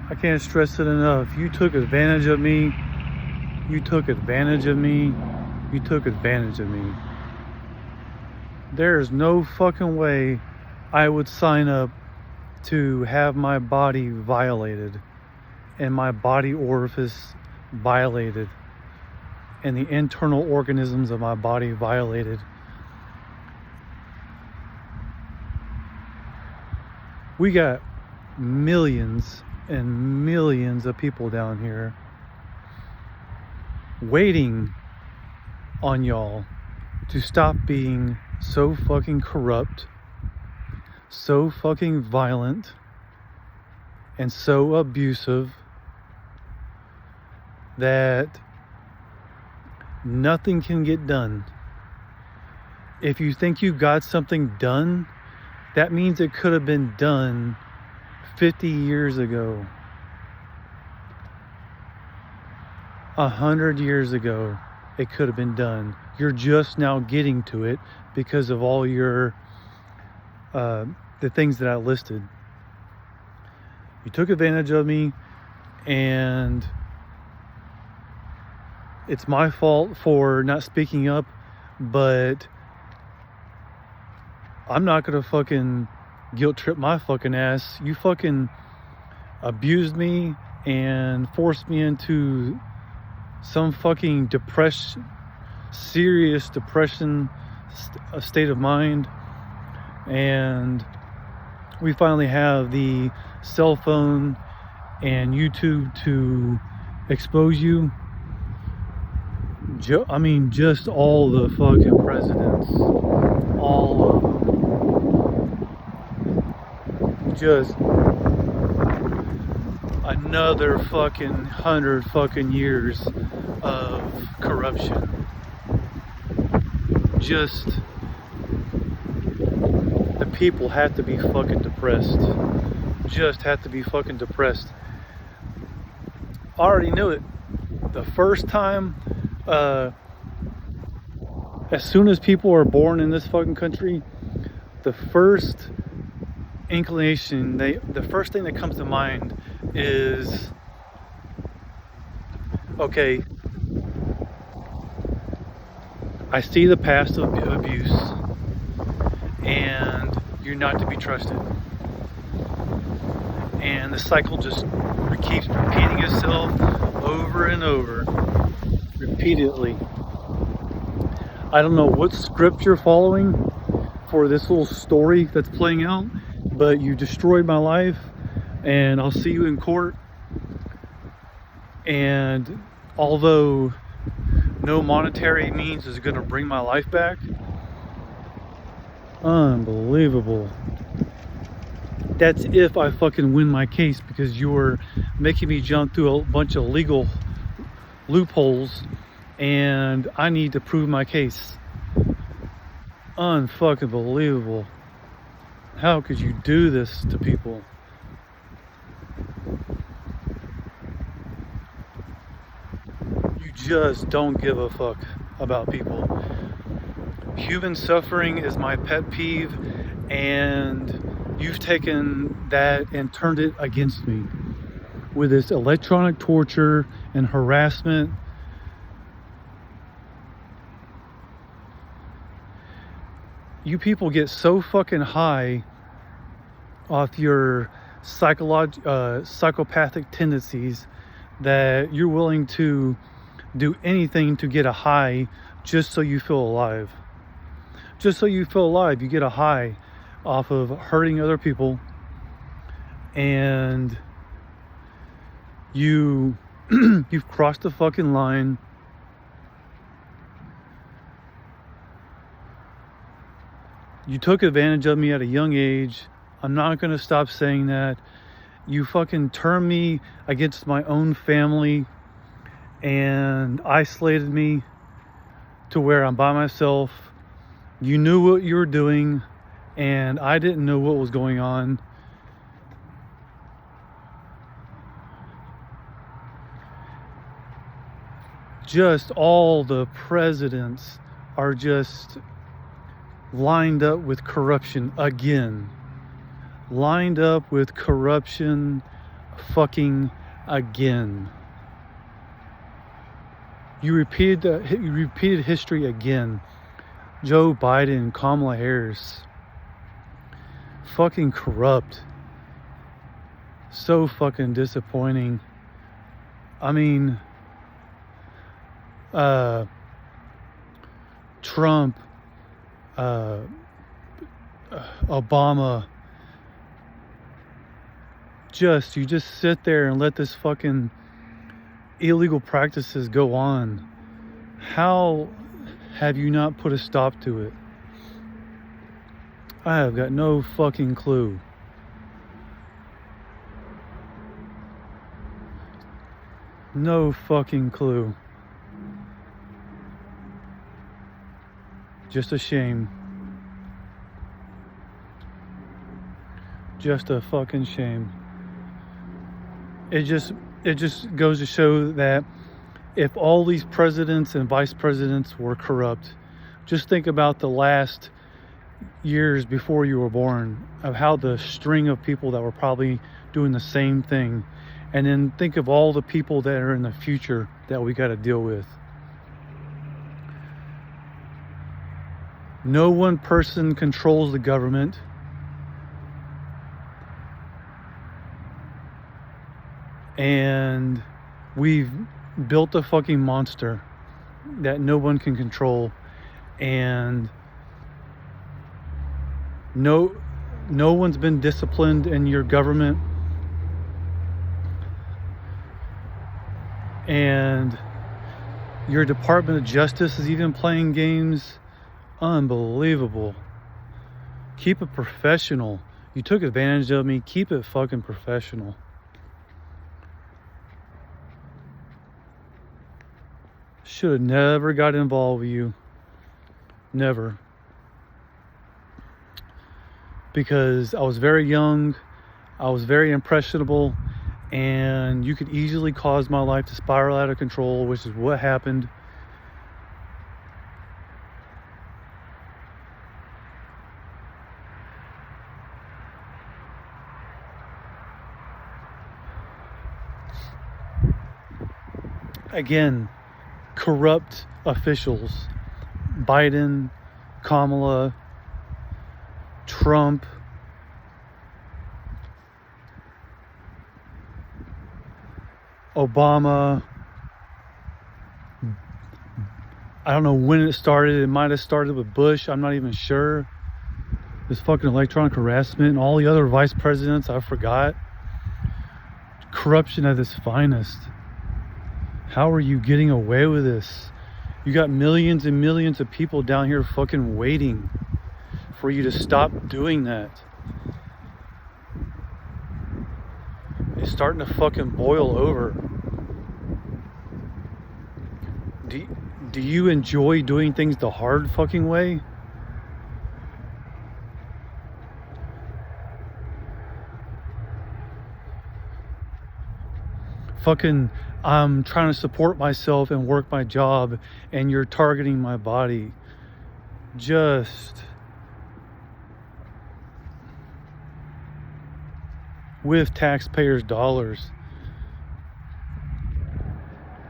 I can't stress it enough. You took advantage of me. You took advantage of me. You took advantage of me. There's no fucking way I would sign up to have my body violated and my body orifice violated and the internal organisms of my body violated. We got millions and millions of people down here waiting on y'all to stop being so fucking corrupt, so fucking violent, and so abusive that nothing can get done. If you think you got something done, that means it could have been done 50 years ago, 100 years ago. It could have been done. You're just now getting to it because of all your the things that I listed. You took advantage of me, and it's my fault for not speaking up, but I'm not gonna fucking guilt trip my fucking ass. You fucking abused me and forced me into some fucking serious depression state of mind, and we finally have the cell phone and YouTube to expose you. Just all the fucking presidents, all of them. Just another fucking 100 fucking years of corruption. Just the people have to be fucking depressed. Just have to be fucking depressed. I already knew it. The first time, as soon as people are born in this fucking country, the first inclination, the first thing that comes to mind is, okay, I see the past of abuse, and you're not to be trusted. And the cycle just keeps repeating itself over and over, repeatedly. I don't know what script you're following for this little story that's playing out, but you destroyed my life, and I'll see you in court. And although no monetary means is going to bring my life back, unbelievable. That's if I fucking win my case, because you're making me jump through a bunch of legal loopholes, and I need to prove my case. Unfucking believable. How could you do this to people? You just don't give a fuck about people. Human suffering is my pet peeve, and you've taken that and turned it against me with this electronic torture and harassment. You people get so fucking high off your psychopathic tendencies that you're willing to do anything to get a high just so you feel alive. Just so you feel alive, you get a high off of hurting other people, and you've crossed the fucking line. You took advantage of me at a young age. I'm not going to stop saying that. You fucking turned me against my own family and isolated me to where I'm by myself. You knew what you were doing, and I didn't know what was going on. Just all the presidents are just lined up with corruption again. Lined up with corruption fucking again. You repeated history again. Joe Biden, Kamala Harris. Fucking corrupt. So fucking disappointing. I mean, Trump, Obama, you just sit there and let this fucking illegal practices go on. How have you not put a stop to it? I have got no fucking clue. No fucking clue. Just a shame. Just a fucking shame. It just goes to show that if all these presidents and vice presidents were corrupt, just think about the last years before you were born, of how the string of people that were probably doing the same thing. And then think of all the people that are in the future that we got to deal with. No one person controls the government. And we've built a fucking monster that no one can control. And no one's been disciplined in your government. And your Department of Justice is even playing games. Unbelievable. Keep it professional. You took advantage of me. Keep it fucking professional. Should have never got involved with you. Never. Because I was very young. I was very impressionable. And you could easily cause my life to spiral out of control, which is what happened. Again, corrupt officials. Biden, Kamala, Trump, Obama. I don't know when it started. It might have started with Bush. I'm not even sure. This fucking electronic harassment and all the other vice presidents, I forgot. Corruption at its finest. How are you getting away with this? You got millions and millions of people down here fucking waiting for you to stop doing that. It's starting to fucking boil over. Do you enjoy doing things the hard fucking way? Fucking, I'm trying to support myself and work my job, and you're targeting my body. Just with taxpayers' dollars.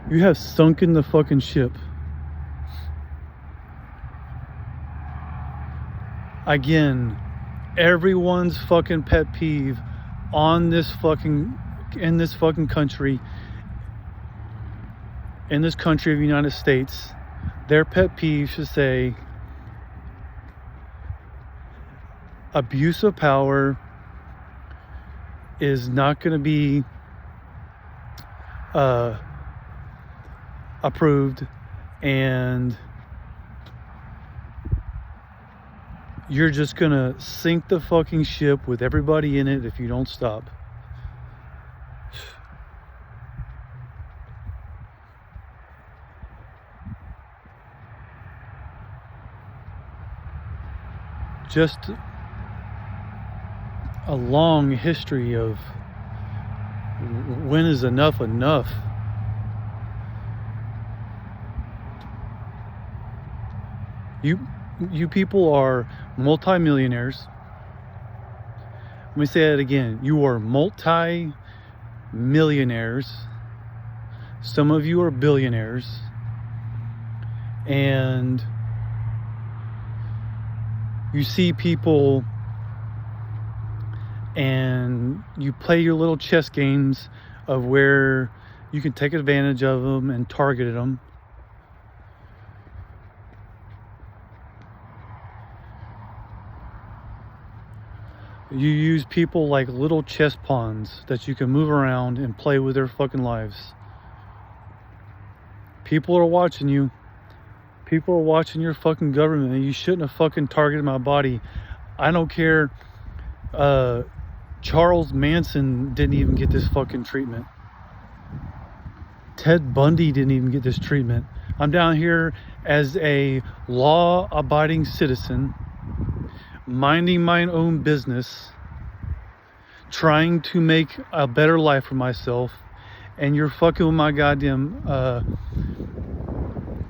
You have sunken the fucking ship. Again, everyone's fucking pet peeve in this fucking country, in this country of the United States, their pet peeve should say abuse of power is not going to be approved, and you're just going to sink the fucking ship with everybody in it if you don't stop. Just a long history of when is enough enough. You people are multimillionaires. Let me say that again. You are multi-millionaires. millionaires. Some of you are billionaires. And you see people and you play your little chess games of where you can take advantage of them and target them. You use people like little chess pawns that you can move around and play with their fucking lives. People are watching you. People are watching your fucking government, and you shouldn't have fucking targeted my body. I don't care. Charles Manson didn't even get this fucking treatment. Ted Bundy didn't even get this treatment. I'm down here as a law-abiding citizen, minding my own business, trying to make a better life for myself, and you're fucking with my goddamn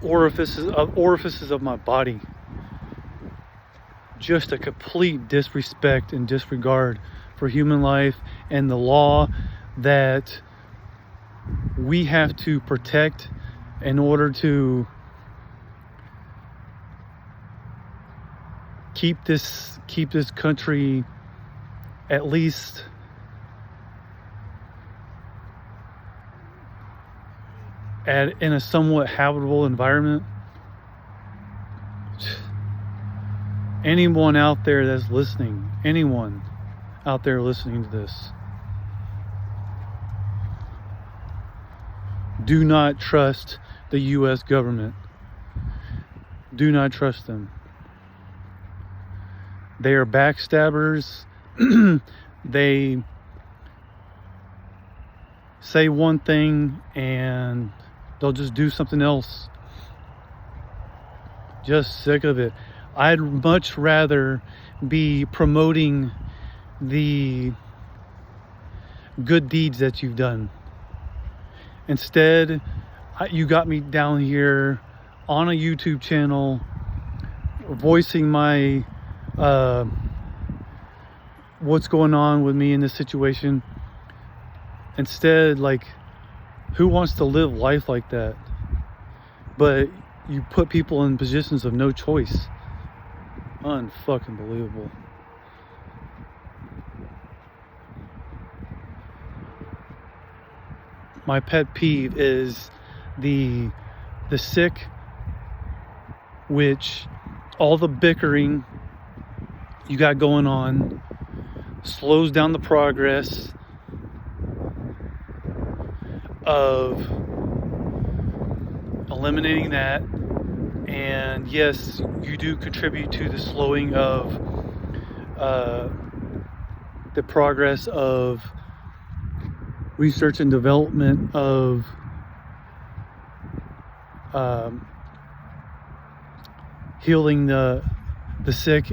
orifices of my body. Just a complete disrespect and disregard for human life and the law that we have to protect in order to keep this country at least in a somewhat habitable environment. Anyone out there that's listening, anyone out there listening to this, do not trust the U.S. government. Do not trust them. They are backstabbers. They say one thing and they'll just do something else. Just sick of it. I'd much rather be promoting the good deeds that you've done. Instead, you got me down here on a YouTube channel voicing my what's going on with me in this situation. Instead, like, who wants to live life like that? But you put people in positions of no choice. Unfucking believable. My pet peeve is the sick, which all the bickering you got going on slows down the progress of eliminating that. And yes, you do contribute to the slowing of the progress of research and development of healing the sick,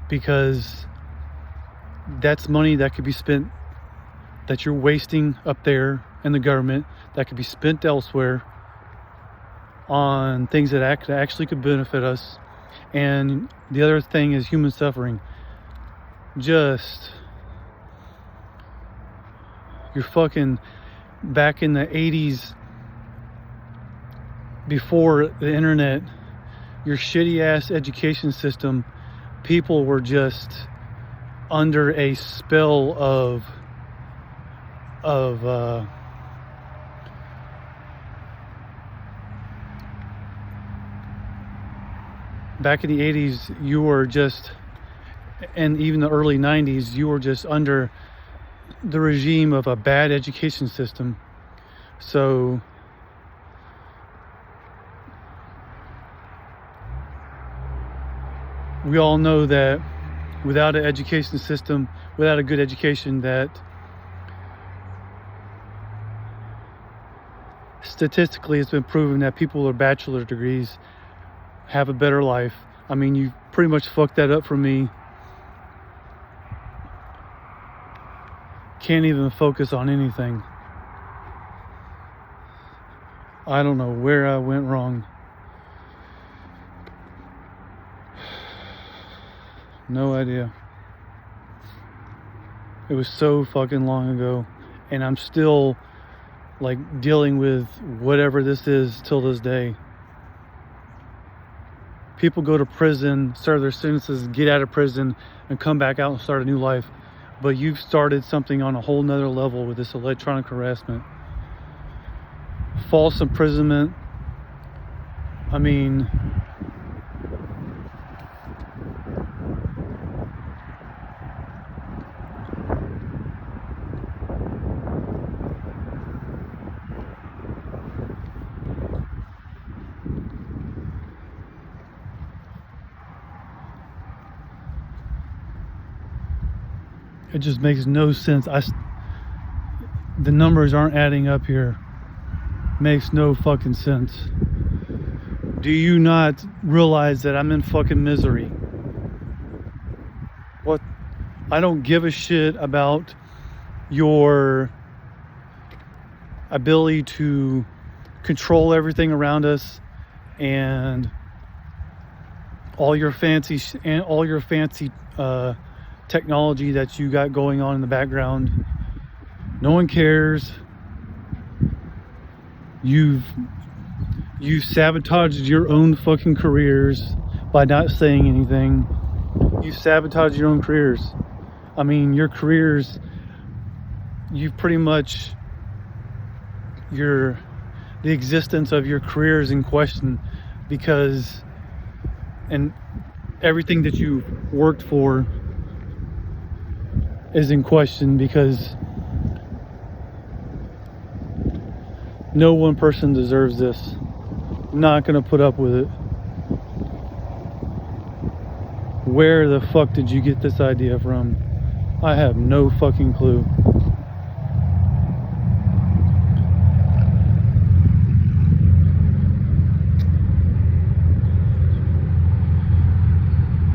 because that's money that could be spent, that you're wasting up there in the government, that could be spent elsewhere on things that actually could benefit us. And the other thing is human suffering. Just, you're fucking back in the 80s, before the internet, your shitty ass education system, people were just under a spell of back in the 80s, you were just, and even the early 90s, you were just under the regime of a bad education system. So we all know that without an education system, without a good education, that statistically it's been proven that people with bachelor's degrees have a better life. I mean, you pretty much fucked that up for me. Can't even focus on anything. I don't know where I went wrong. No idea. It was so fucking long ago, and I'm still like dealing with whatever this is till this day. People go to prison, serve their sentences, get out of prison, and come back out and start a new life. But you've started something on a whole nother level with this electronic harassment. False imprisonment. I mean, it just makes no sense. The numbers aren't adding up here. Makes no fucking sense. Do you not realize that I'm in fucking misery? What? I don't give a shit about your ability to control everything around us and all your fancy technology that you got going on in the background. No one cares. You've sabotaged your own fucking careers by not saying anything. You sabotaged your own careers. I mean, your careers, you've pretty much, the existence of your career is in question because, and everything that you worked for is in question because no one person deserves this. I'm not gonna put up with it. Where the fuck did you get this idea from? I have no fucking clue.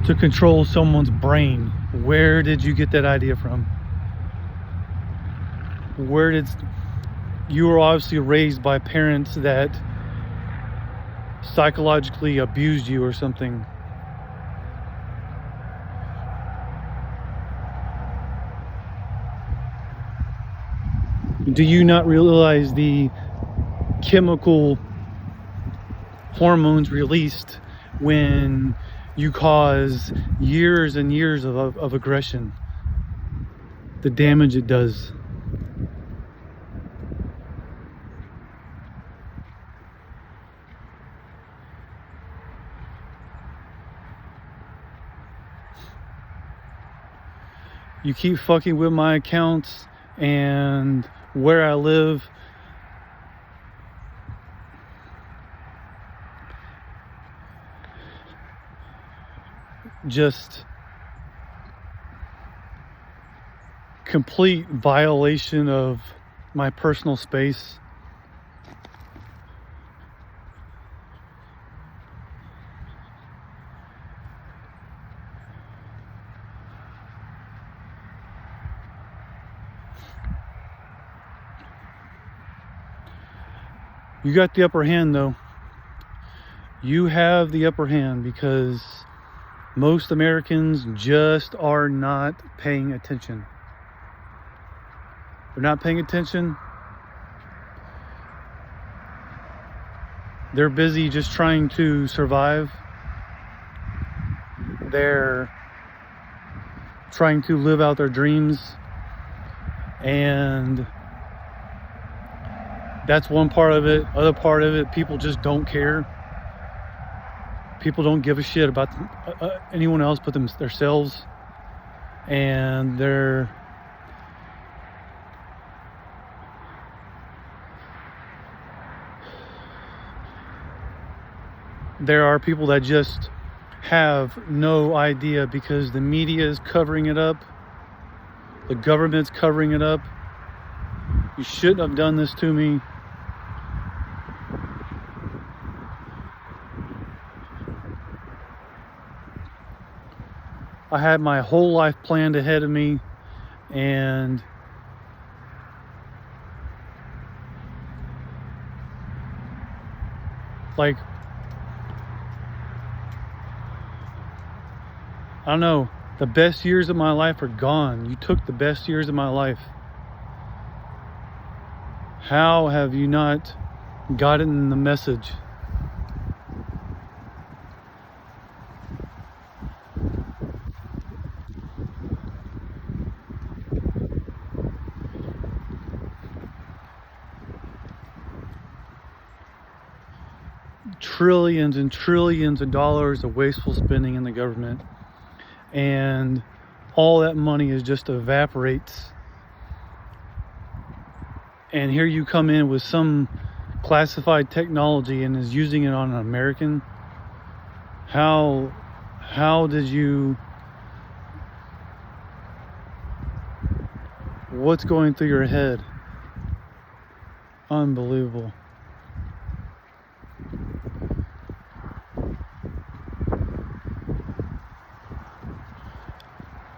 To control someone's brain. Where did you get that idea from? You were obviously raised by parents that psychologically abused you or something. Do you not realize the chemical hormones released when you cause years and years of aggression? The damage it does. You keep fucking with my accounts and where I live. Just complete violation of my personal space. You got the upper hand though. You have the upper hand because most Americans just are not paying attention. They're not paying attention. They're busy just trying to survive. They're trying to live out their dreams. And that's one part of it. Other part of it, people just don't care. People don't give a shit about anyone else but themselves. And there are people that just have no idea because the media is covering it up. The government's covering it up. You shouldn't have done this to me. I had my whole life planned ahead of me, and like, I don't know, The best years of my life are gone. You took the best years of my life. How have you not gotten the message? Trillions and trillions of dollars of wasteful spending in the government, and all that money is just evaporates. And here you come in with some classified technology and is using it on an American. How did you, what's going through your head? Unbelievable.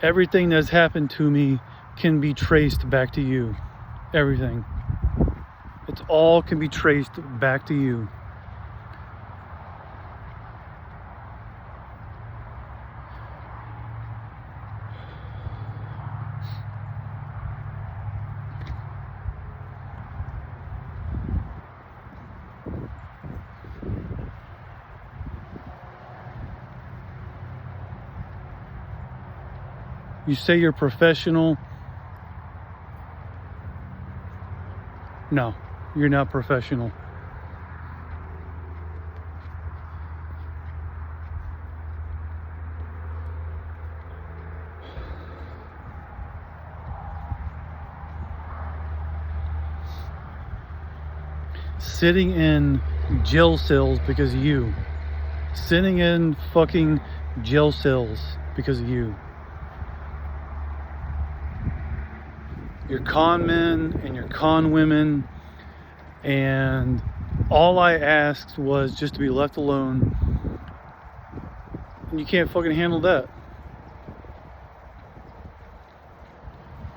Everything that's happened to me can be traced back to you. Everything. It's all can be traced back to you. You say you're professional. No, you're not professional. Sitting in jail cells because of you. Sitting in fucking jail cells because of you. Your con men and your con women, and all I asked was just to be left alone, and you can't fucking handle that.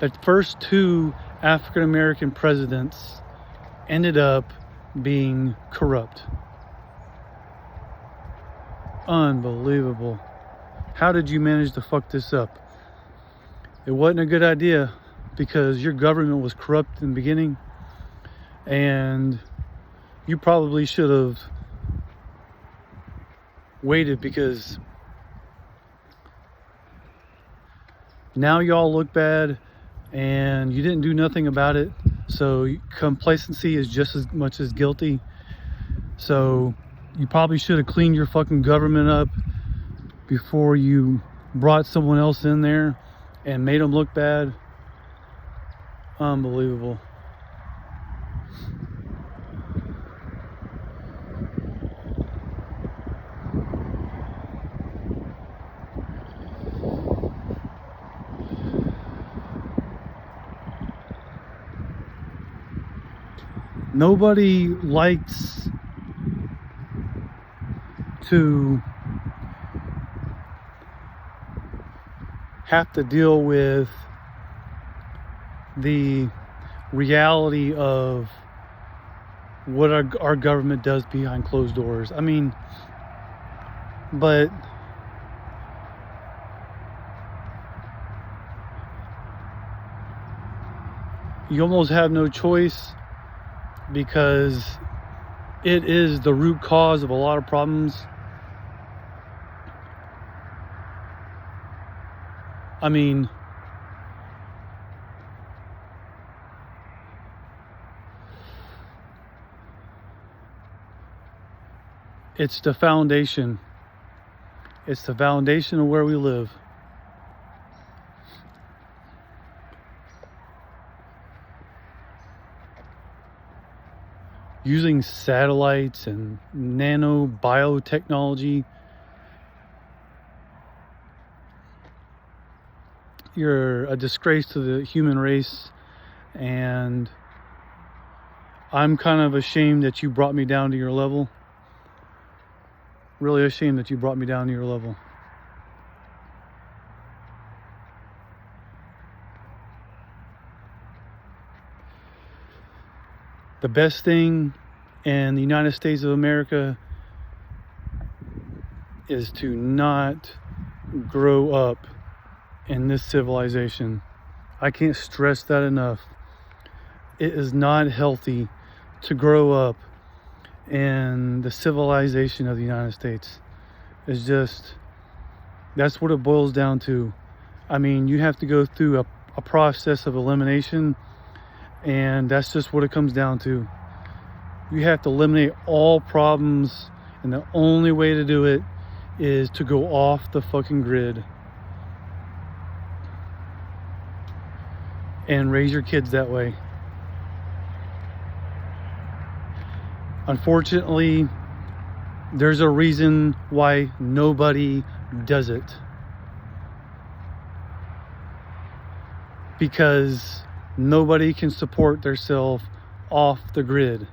The first two African American presidents ended up being corrupt. Unbelievable. How did you manage to fuck this up? It wasn't a good idea, because your government was corrupt in the beginning, and you probably should have waited, because now y'all look bad and you didn't do nothing about it. So complacency is just as much as guilty. So you probably should have cleaned your fucking government up before you brought someone else in there and made them look bad. Unbelievable. Nobody likes to have to deal with the reality of what our government does behind closed doors. I mean, but you almost have no choice, because it is the root cause of a lot of problems. I mean, it's the foundation. It's the foundation of where we live. Using satellites and nano biotechnology, you're a disgrace to the human race, and I'm kind of ashamed that you brought me down to your level. Really ashamed that you brought me down to your level. The best thing in the United States of America is to not grow up in this civilization. I can't stress that enough. It is not healthy to grow up in the civilization of the United States. It's just, that's what it boils down to. I mean, you have to go through a process of elimination, and that's just what it comes down to. You have to eliminate all problems, and the only way to do it is to go off the fucking grid and raise your kids that way. Unfortunately, there's a reason why nobody does it. Because nobody can support themselves off the grid.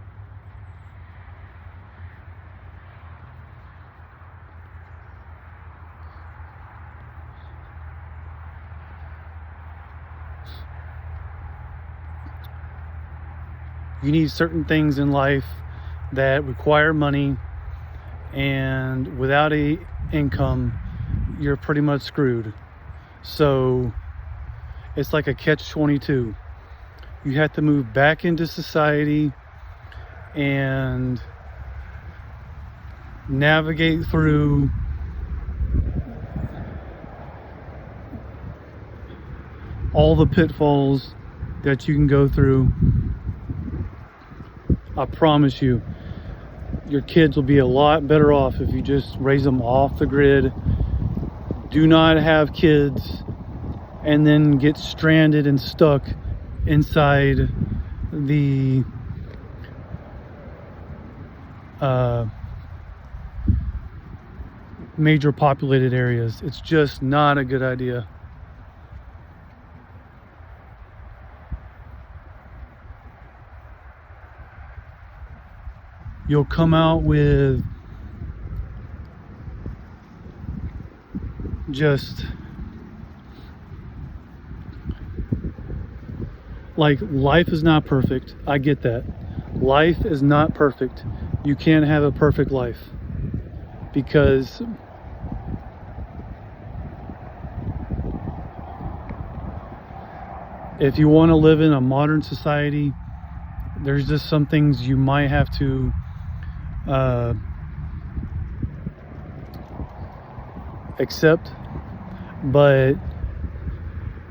You need certain things in life that require money, and without a income, you're pretty much screwed. So it's like a catch-22. You have to move back into society and navigate through all the pitfalls that you can go through. I promise you, your kids will be a lot better off if you just raise them off the grid. Do not have kids and then get stranded and stuck inside the major populated areas. It's just not a good idea. You'll come out with just like, life is not perfect. I get that. Life is not perfect. You can't have a perfect life, because if you want to live in a modern society, there's just some things you might have to accept. But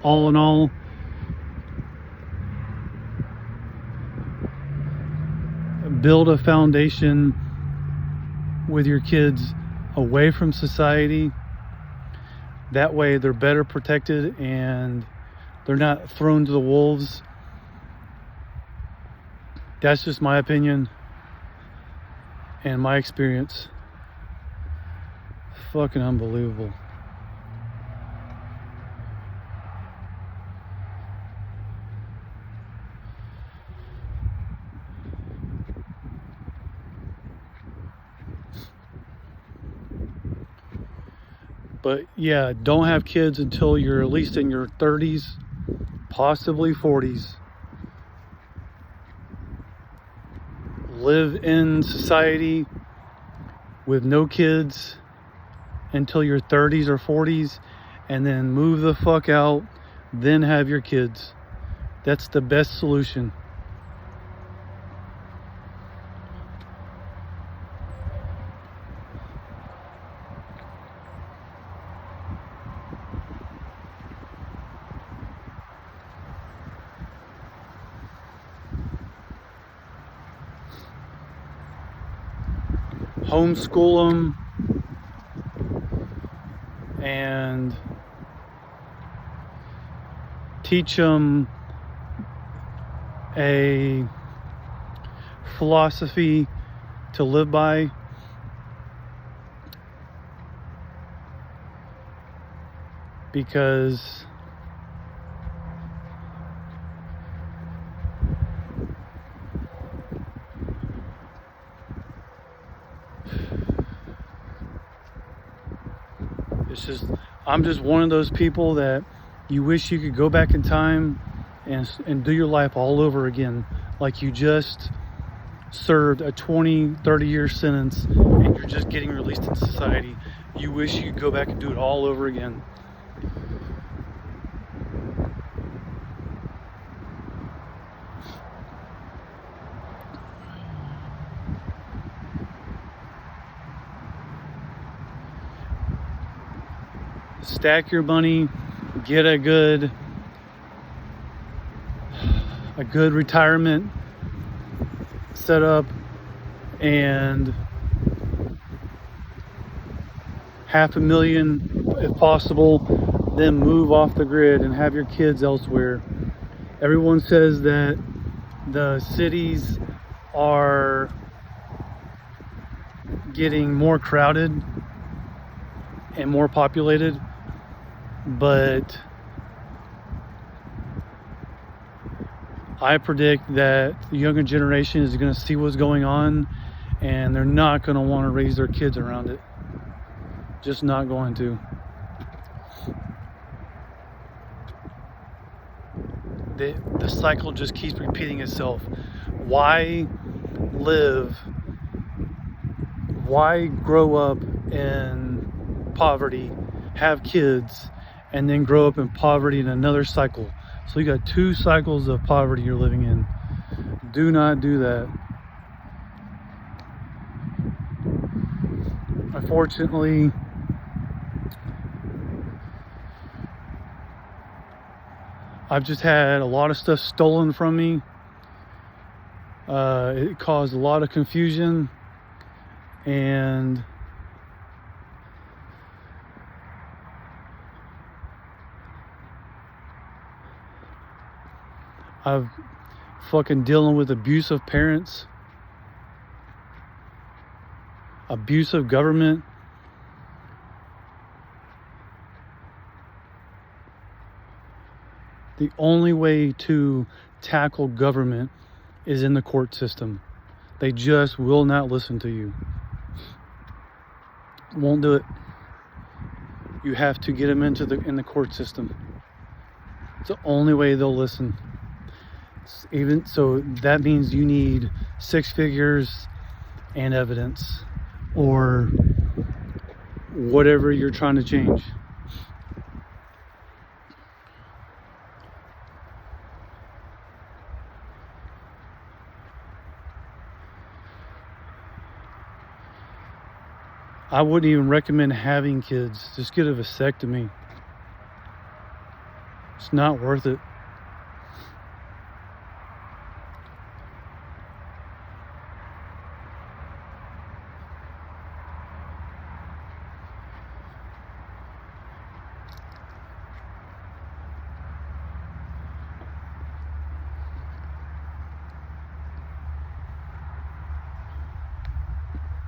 all in all, build a foundation with your kids away from society. That way they're better protected and they're not thrown to the wolves. That's just my opinion and my experience. Fucking unbelievable. But yeah, don't have kids until you're at least in your 30s, possibly 40s. Live in society with no kids until your 30s or 40s, and then move the fuck out, then have your kids. That's the best solution. Homeschool them and teach them a philosophy to live by. Because it's just, I'm just one of those people that you wish you could go back in time and do your life all over again. Like you just served a 20-30 year sentence and you're just getting released in society. You wish you could go back and do it all over again. stack your money, get a good retirement set up, and $500,000 if possible, then move off the grid and have your kids elsewhere. Everyone says that the cities are getting more crowded and more populated, but I predict that the younger generation is going to see what's going on, and they're not going to want to raise their kids around it. Just not going to. The cycle just keeps repeating itself. Why grow up in poverty, have kids, and then grow up in poverty in another cycle? So you got 2 cycles of poverty you're living in. Do not do that. Unfortunately, I've just had a lot of stuff stolen from me. It caused a lot of confusion, and I've fucking dealing with abusive parents, abusive government. The only way to tackle government is in the court system. They just will not listen to you. Won't do it. You have to get them in the court system. It's the only way they'll listen. Even so, that means you need 6 figures and evidence, or whatever you're trying to change. I wouldn't even recommend having kids. Just get a vasectomy. It's not worth it.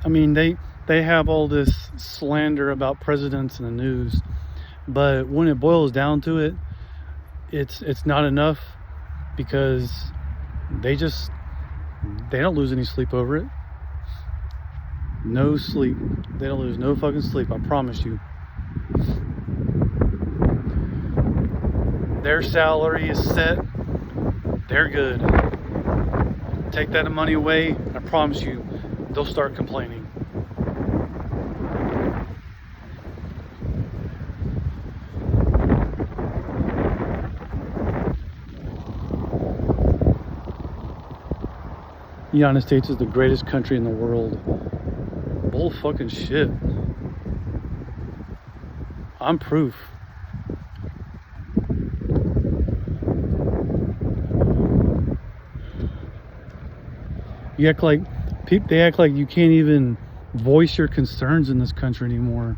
I mean, they have all this slander about presidents in the news, but when it boils down to it, it's not enough, because they don't lose any sleep over it. No sleep. They don't lose no fucking sleep, I promise you. Their salary is set. They're good. Take that money away, I promise you, they'll start complaining. The United States is the greatest country in the world. Bull fucking shit. I'm proof. They act like you can't even voice your concerns in this country anymore.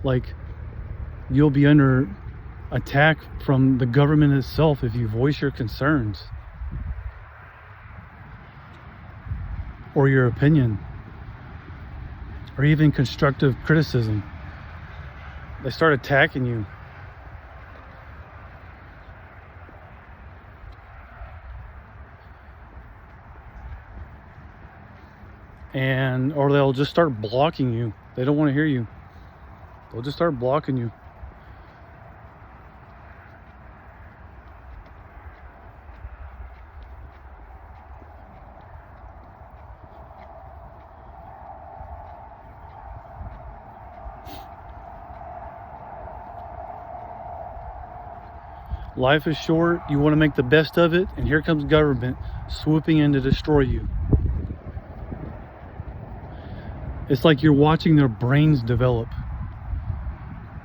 Like, you'll be under attack from the government itself if you voice your concerns or your opinion or even constructive criticism. They start attacking you. Or they'll just start blocking you. They don't want to hear you. They'll just start blocking you. Life is short. You want to make the best of it, and here comes government swooping in to destroy you. It's like you're watching their brains develop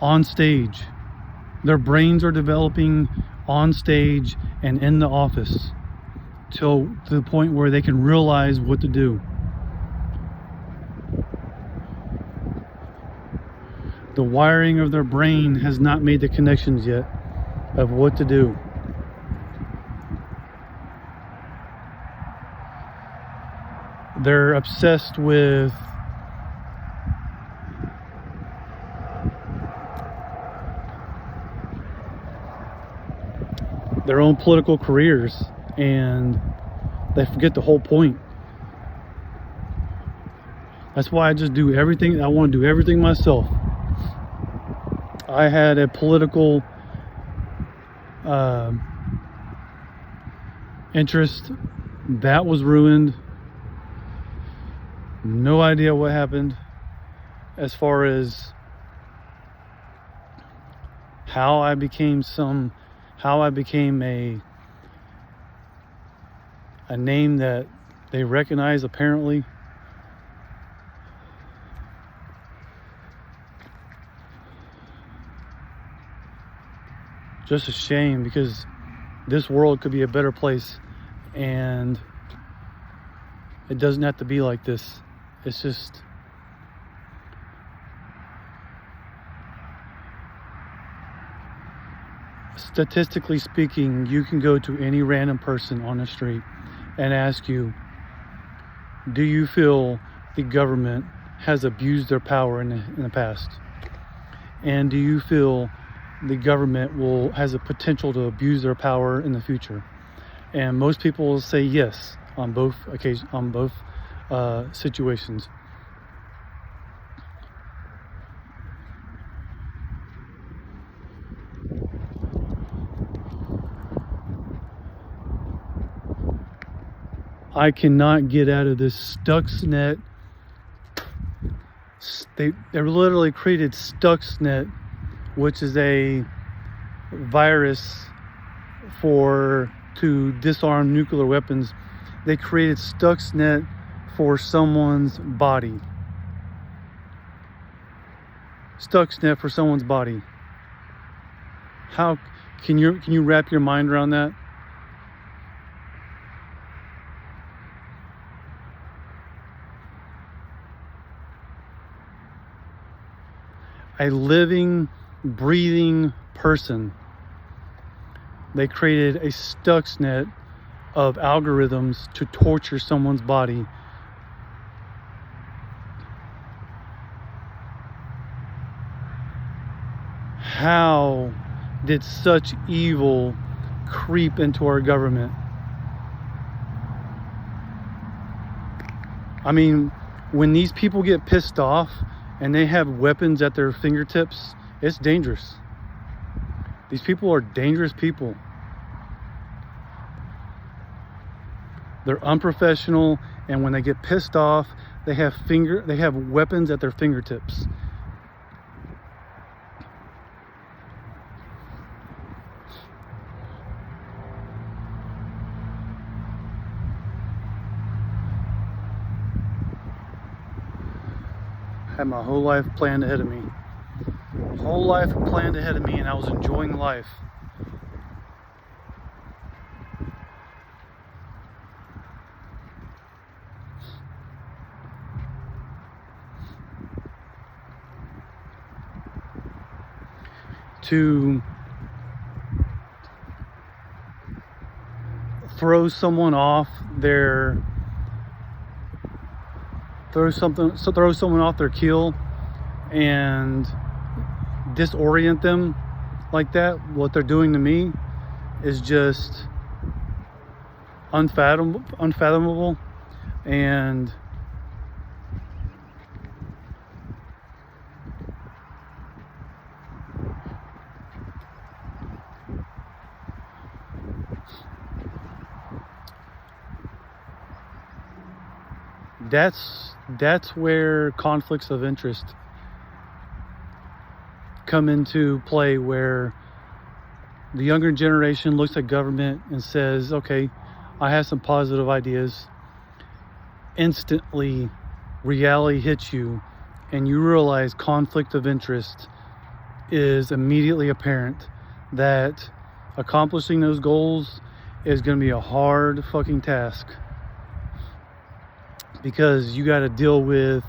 on stage. Their brains are developing on stage and in the office till to the point where they can realize what to do. The wiring of their brain has not made the connections yet of what to do. They're obsessed with their own political careers, and they forget the whole point. That's why I just do everything. I want to do everything myself. I had a political interest that was ruined. No idea what happened as far as how I became a name that they recognize, apparently. Just a shame, because this world could be a better place, and it doesn't have to be like this. It's just statistically speaking, you can go to any random person on the street and ask you, do you feel the government has abused their power in the past? And do you feel the government has a potential to abuse their power in the future? And most people will say yes on both occasions, on both situations. I cannot get out of this Stuxnet. They literally created Stuxnet, which is a virus to disarm nuclear weapons. They created Stuxnet for someone's body. Stuxnet for someone's body. How can you wrap your mind around that? A living, breathing person. They created a Stuxnet of algorithms to torture someone's body. How did such evil creep into our government? I mean, when these people get pissed off and they have weapons at their fingertips, it's dangerous. These people are dangerous people. They're unprofessional, and when they get pissed off, they have weapons at their fingertips. I had my whole life planned ahead of me. Whole life planned ahead of me, and I was enjoying life. To throw someone off their throw someone off their keel and disorient them like that, what they're doing to me is just unfathomable. And that's where conflicts of interest come into play, where the younger generation looks at government and says, okay, I have some positive ideas. Instantly, reality hits you and you realize conflict of interest is immediately apparent that accomplishing those goals is going to be a hard fucking task, because you got to deal with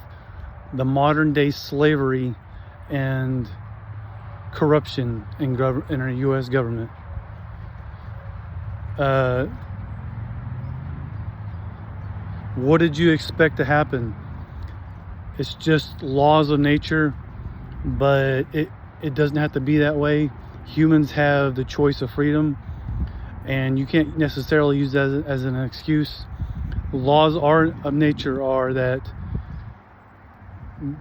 the modern day slavery and corruption in our U.S. government. What did you expect to happen? It's just laws of nature, but it doesn't have to be that way. Humans have the choice of freedom, and you can't necessarily use that as an excuse. Laws of nature are that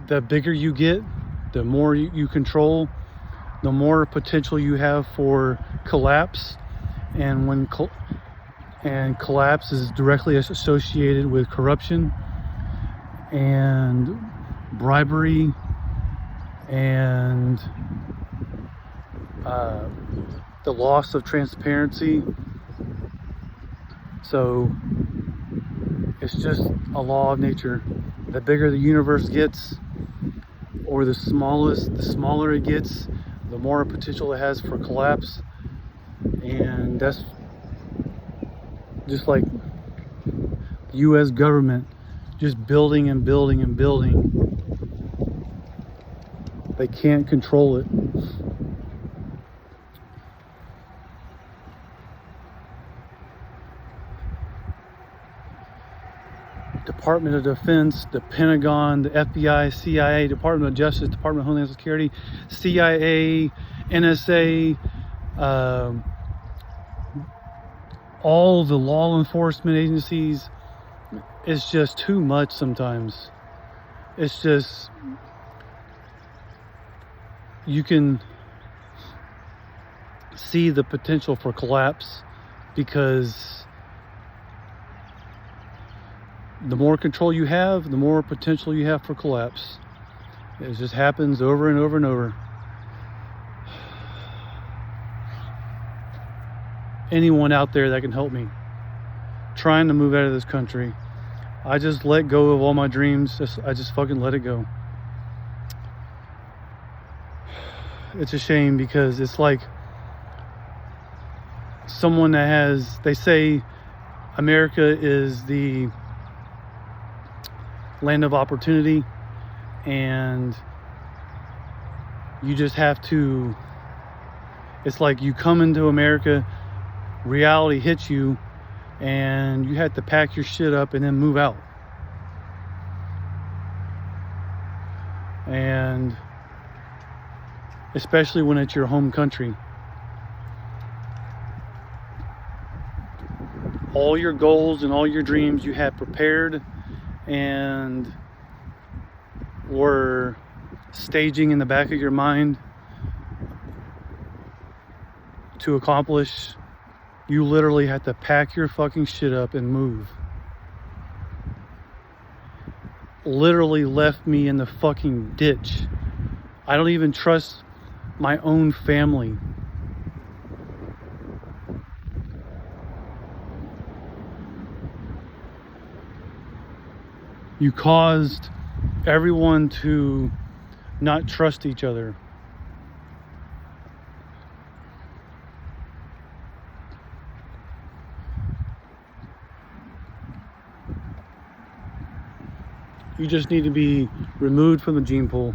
the bigger you get, the more you control, the more potential you have for collapse. And when collapse is directly associated with corruption and bribery and the loss of transparency. So it's just a law of nature. The bigger the universe gets, or the smaller it gets, the more potential it has for collapse. And that's just like the U.S. government, just building and building and building. They can't control it. Department of Defense, the Pentagon, the FBI, CIA, Department of Justice, Department of Homeland Security, CIA, NSA, all the law enforcement agencies. It's just too much sometimes. It's just, you can see the potential for collapse, because the more control you have, the more potential you have for collapse. It just happens over and over and over. Anyone out there that can help me trying to move out of this country. I just let go of all my dreams. I just fucking let it go. It's a shame, because it's like someone that has, they say America is the land of opportunity, and you just have to, it's like you come into America, reality hits you, and you have to pack your shit up and then move out. And especially when it's your home country. All your goals and all your dreams you had prepared and were staging in the back of your mind to accomplish, you literally had to pack your fucking shit up and move. Literally left me in the fucking ditch. I don't even trust my own family. You caused everyone to not trust each other. You just need to be removed from the gene pool.